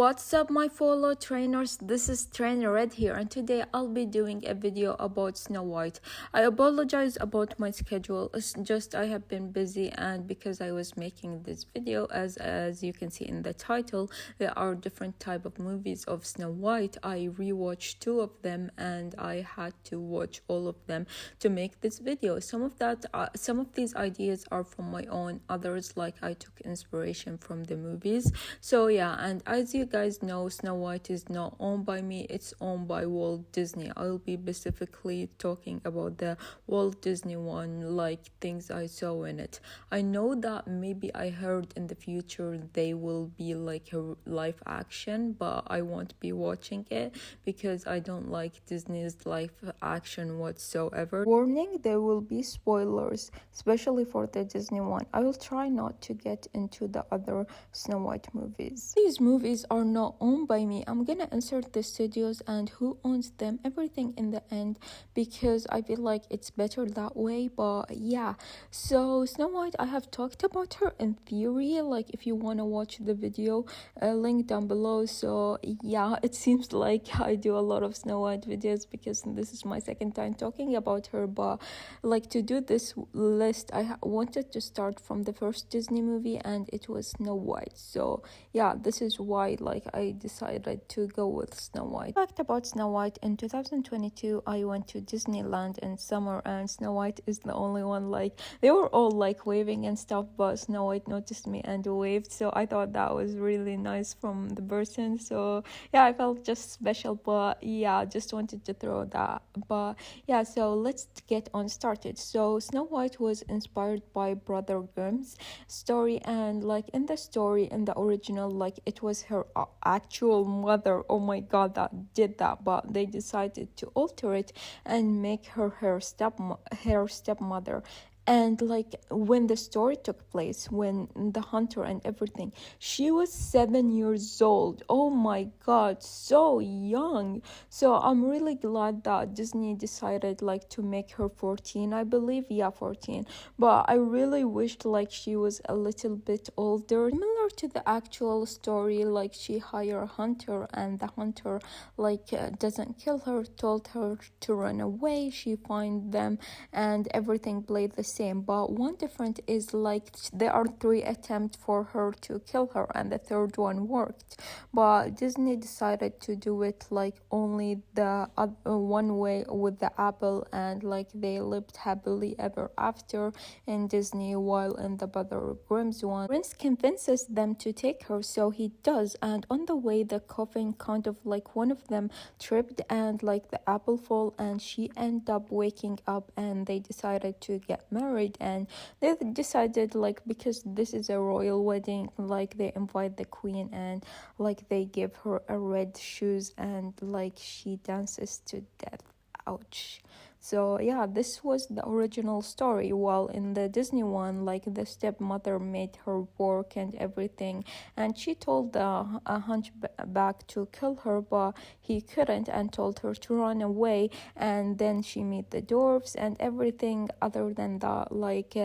What's up, my fellow trainers? This is Trainer Red here, and today I'll be doing a video about Snow White. I apologize about my schedule. It's just I have been busy, and because I was making this video, as you can see in the title, there are different type of movies of Snow White. I rewatched two of them, and I had to watch all of them to make this video. Some of these ideas are from my own. Others, like, I took inspiration from the movies. So yeah, and as you guys know, Snow White is not owned by me, it's owned by Walt Disney. I'll be specifically talking about the Walt Disney one, like things I saw in it. I know that maybe I heard in the future they will be like a live action, but I won't be watching it because I don't like Disney's live action whatsoever. Warning, there will be spoilers, especially for the Disney one. I will try not to get into the other Snow White movies. These movies are not owned by me. I'm gonna insert the studios and who owns them, everything in the end, because I feel like it's better that way. But yeah, so Snow White, I have talked about her in theory, like if you want to watch the video, link down below. So yeah, it seems like I do a lot of Snow White videos because this is my second time talking about her. But like, to do this list, I wanted to start from the first Disney movie, and it was Snow White. So yeah, this is why like I decided to go with Snow White. Fact about Snow White, in 2022 I went to Disneyland in summer, and Snow White is the only one, like they were all like waving and stuff, but Snow White noticed me and waved. So I thought that was really nice from the person. So yeah, I felt just special. But yeah, just wanted to throw that. But yeah, so let's get on started. So Snow White was inspired by Brother Grimm's story, and like in the story, in the original, like it was her actual mother, oh my god, that did that, but they decided to alter it and make her stepmother. And like when the story took place, when the hunter and everything, she was 7 years old. Oh my god, so young. So I'm really glad that Disney decided like to make her 14, I believe. Yeah, 14. But I really wished like she was a little bit older. Similar to the actual story, like she hired a hunter, and the hunter like doesn't kill her, told her to run away. She find them and everything played the same. But one difference is like there are 3 attempts for her to kill her, and the third one worked. But Disney decided to do it like only the one way with the apple, and like they lived happily ever after in Disney. While in the Brother Grimm's one, Prince convinces them to take her, so he does, and on the way the coffin kind of like one of them tripped and like the apple fall, and she ended up waking up, and they decided to get married. And they decided like, because this is a royal wedding, like they invite the queen, and like they give her a red shoes, and like she dances to death. Ouch. So yeah, this was the original story. While in the Disney one, like the stepmother made her work and everything, and she told the hunchback to kill her, but he couldn't, and told her to run away. And then she met the dwarves and everything. Other than that, like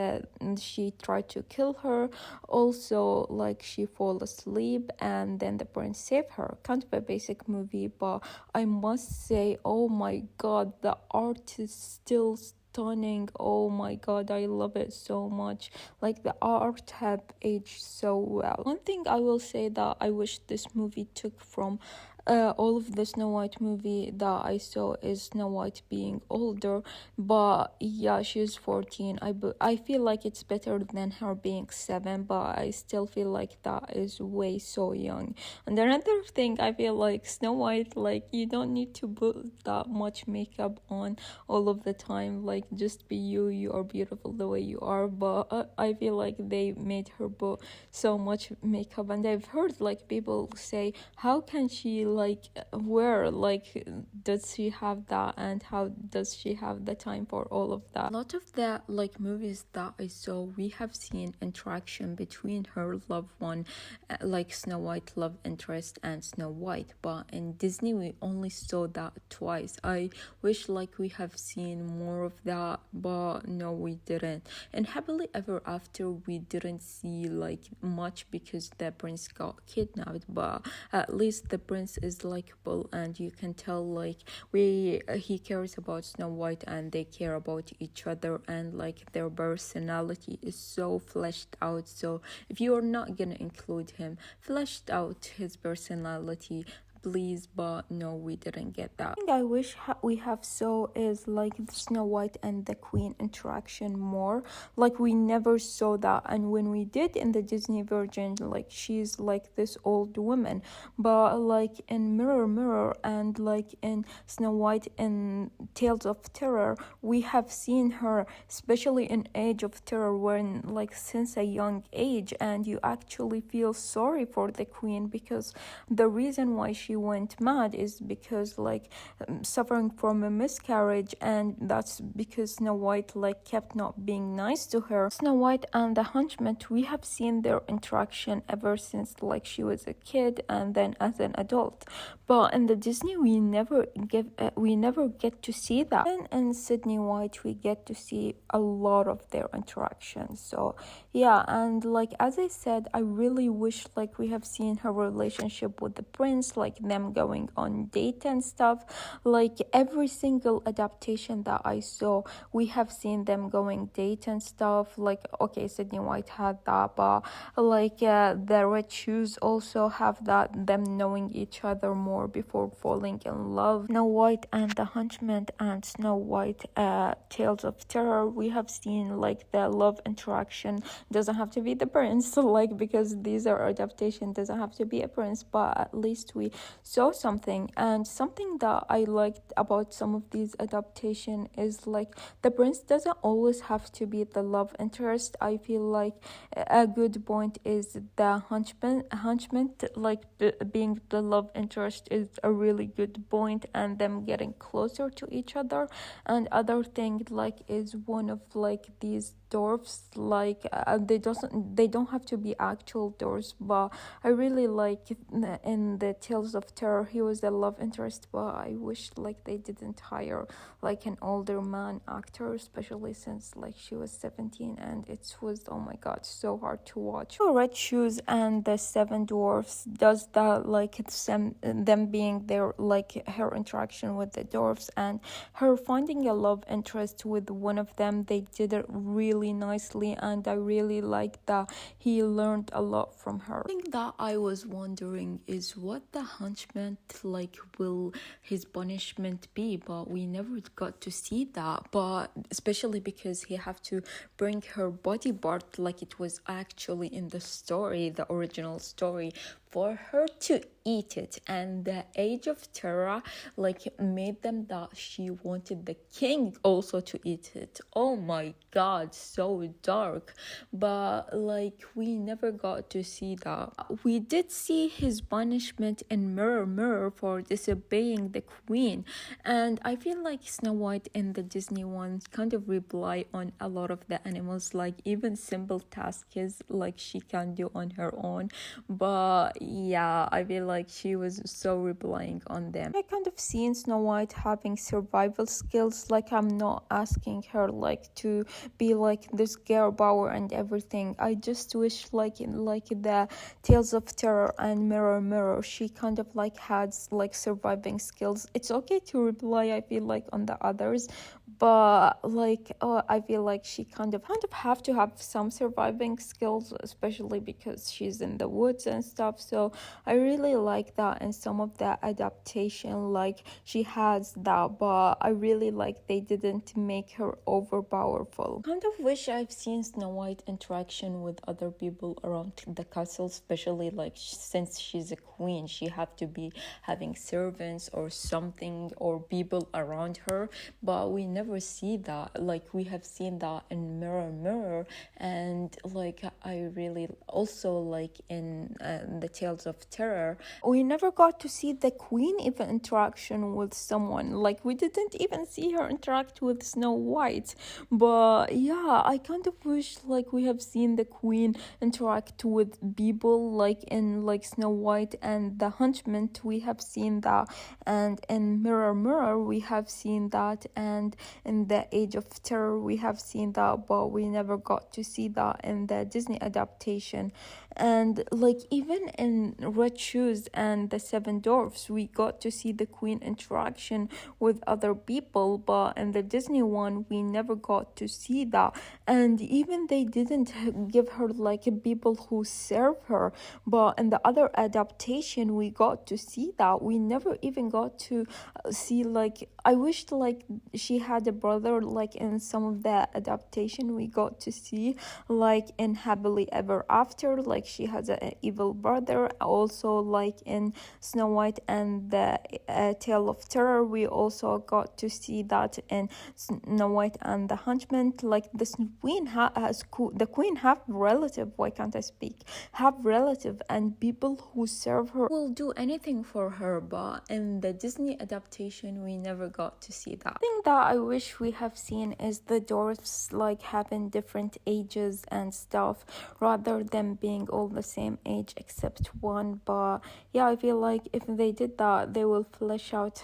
she tried to kill her. Also, like she fall asleep, and then the prince saved her. Kind of a basic movie, but I must say, oh my god, the art is still stunning. Oh my god, I love it so much. Like the art have aged so well. One thing I will say that I wish this movie took from all of the Snow White movie that I saw is Snow White being older. But yeah, she's 14. I feel like it's better than her being 7, but I still feel like that is way so young. And another thing, I feel like Snow White, like you don't need to put that much makeup on all of the time. Like just be you. You are beautiful the way you are. But I feel like they made her put so much makeup, and I've heard like people say, how can she like where, like, does she have that, and how does she have the time for all of that? A lot of the like movies that I saw, we have seen interaction between her loved one, like Snow White love interest and Snow White, but in Disney we only saw that twice. I wish like we have seen more of that, but no, we didn't. In Happily Ever After, we didn't see like much because the prince got kidnapped, but at least the prince is likable, and you can tell like he cares about Snow White and they care about each other, and like their personality is so fleshed out. So if you are not gonna include him, fleshed out his personality, please. But no, we didn't get that. The thing I wish we have saw is like Snow White and the Queen interaction more. Like we never saw that, and when we did in the Disney version, like she's like this old woman, but like in Mirror and like in Snow White in Tales of Terror, we have seen her, especially in Age of Terror, when like since a young age, and you actually feel sorry for the Queen, because the reason why she went mad is because like suffering from a miscarriage, and that's because Snow White like kept not being nice to her. Snow White and the Hunchman, we have seen their interaction ever since like she was a kid and then as an adult, but in the Disney we never get to see that. And in Sydney White we get to see a lot of their interactions. So yeah, and like as I said, I really wish like we have seen her relationship with the prince, like them going on date and stuff. Like every single adaptation that I saw, we have seen them going date and stuff. Like okay, Sydney White had that, but like the Red Shoes also have that, them knowing each other more before falling in love. Snow White and the Hunchman and Snow White Tales of Terror, we have seen like the love interaction. Doesn't have to be the prince, like because these are adaptation, doesn't have to be a prince, but at least we saw something. And something that I liked about some of these adaptation is like the prince doesn't always have to be the love interest. I feel like a good point is the hunchman like being the love interest is a really good point, and them getting closer to each other. And other thing like is one of like these dwarfs, like they don't have to be actual dwarfs, but I really like in the Tales of Terror he was the love interest, but I wish like they didn't hire like an older man actor, especially since like she was 17 and it was, oh my god, so hard to watch. Red Shoes and the Seven Dwarfs does that, like it's them being there, like her interaction with the dwarfs and her finding a love interest with one of them. They did it really nicely, and I really like that he learned a lot from her. The thing that I was wondering is what the Hunchman like will his punishment be, but we never got to see that. But especially because he have to bring her body part like it was actually in the story, the original story, for her to eat it. And the Age of Terror like made them that she wanted the king also to eat it. Oh my god, so dark. But like we never got to see that. We did see his punishment in Mirror for disobeying the queen, and I feel like Snow White in the Disney ones kind of rely on a lot of the animals, like even simple tasks like she can do on her own. But yeah, I feel like she was so relying on them. I kind of seen Snow White having survival skills. Like I'm not asking her like to be like this girl power and everything. I just wish like in like the Tales of Terror and Mirror, she kind of like had like surviving skills. It's okay to rely, I feel like, on the others, but like I feel like she kind of have to have some surviving skills, especially because she's in the woods and stuff. So I really like that in some of the adaptation, like she has that, but I really like they didn't make her overpowerful. Kind of wish I've seen Snow White interaction with other people around the castle, especially like since she's a queen, she have to be having servants or something or people around her, but we never never see that. Like we have seen that in Mirror, and like I really also like in the Tales of Terror, we never got to see the queen even interaction with someone. Like we didn't even see her interact with Snow White. But yeah, I kind of wish like we have seen the queen interact with people, like in like Snow White and the Hunchman. We have seen that, and in Mirror we have seen that, and in the Age of Terror we have seen that, but we never got to see that in the Disney adaptation. And like even in Red Shoes and the Seven Dwarfs, we got to see the queen interaction with other people, but in the Disney one we never got to see that. And even they didn't give her like people who serve her, but in the other adaptation we got to see that. We never even got to see, like, I wished like she had a brother, like in some of the adaptation we got to see, like in Happily Ever After, like she has an evil brother. Also like in Snow White and the Tale of Terror, we also got to see that in Snow White and the Hunchman. Like the queen have relative, why can't I speak, have relative, and people who serve her will do anything for her. But in the Disney adaptation we never got to see that. Thing that I wish we have seen is the dwarfs like having different ages and stuff, rather than being all the same age except one. But yeah, I feel like if they did that, they will flesh out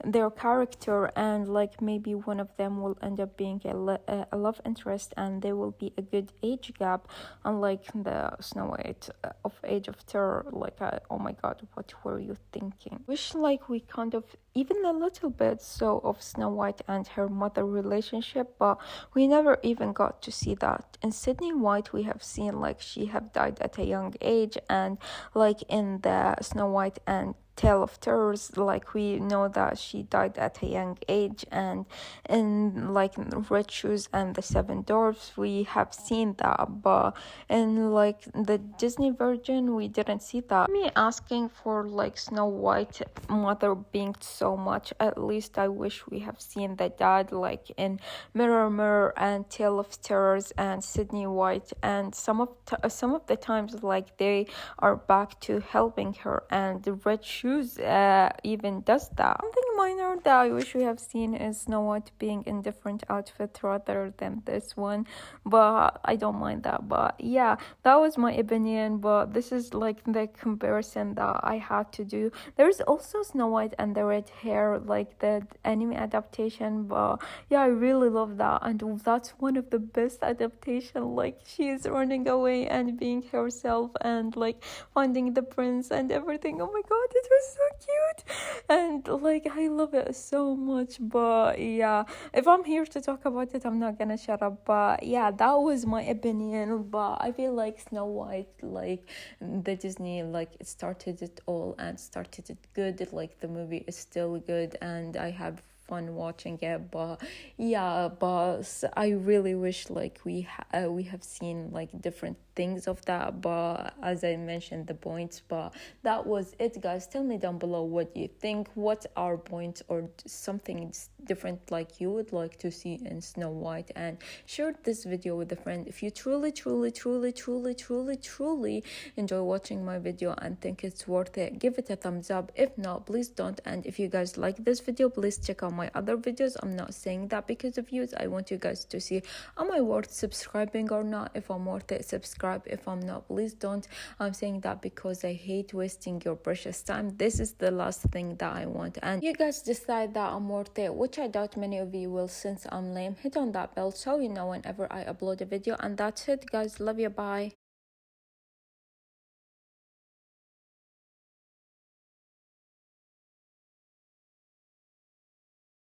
their character, and like maybe one of them will end up being a love interest, and there will be a good age gap, unlike the Snow White of Age of Terror. Like oh my god, what were you thinking? Wish like we kind of even a little bit so of Snow White and her mother relationship, but we never even got to see that. In Sydney White we have seen like she have died at a young age, and like in the Snow White and Tale of Terrors, like we know that she died at a young age, and in like Red Shoes and the Seven Dwarfs we have seen that, but in like the Disney version we didn't see that. Me asking for like Snow White mother being so much, at least I wish we have seen the dad like in Mirror and Tale of Terrors and Sydney White, and some of the times like they are back to helping her, and the Red Shoes even does that. Something minor that I wish we have seen is Snow White being in different outfit rather than this one, but I don't mind that. But yeah, that was my opinion, but this is like the comparison that I had to do. There's also Snow White and the Red Hair, like the anime adaptation, but yeah, I really love that, and that's one of the best adaptation. Like she is running away and being herself and like finding the prince and everything. Oh my god, it was so cute, and like I love it so much. But yeah, if I'm here to talk about it, I'm not gonna shut up. But yeah, that was my opinion. But I feel like Snow White, like the Disney, like it started it all and started it good. Like the movie is still good, and I have fun watching it. But yeah, but I really wish like we have seen like different things of that, but as I mentioned the points. But that was it, guys. Tell me down below what you think, what are points or something different like you would like to see in Snow White, and share this video with a friend if you truly enjoy watching my video and think it's worth it. Give it a thumbs up. If not, please don't. And if you guys like this video, please check out my other videos. I'm not saying that because of views. I want you guys to see, am I worth subscribing or not? If I'm worth it, subscribe. If I'm not, please don't. I'm saying that because I hate wasting your precious time. This is the last thing that I want, and you guys decide that I'm worth it, which I doubt many of you will, since I'm lame. Hit on that bell so you know whenever I upload a video, and that's it, guys. Love you. Bye.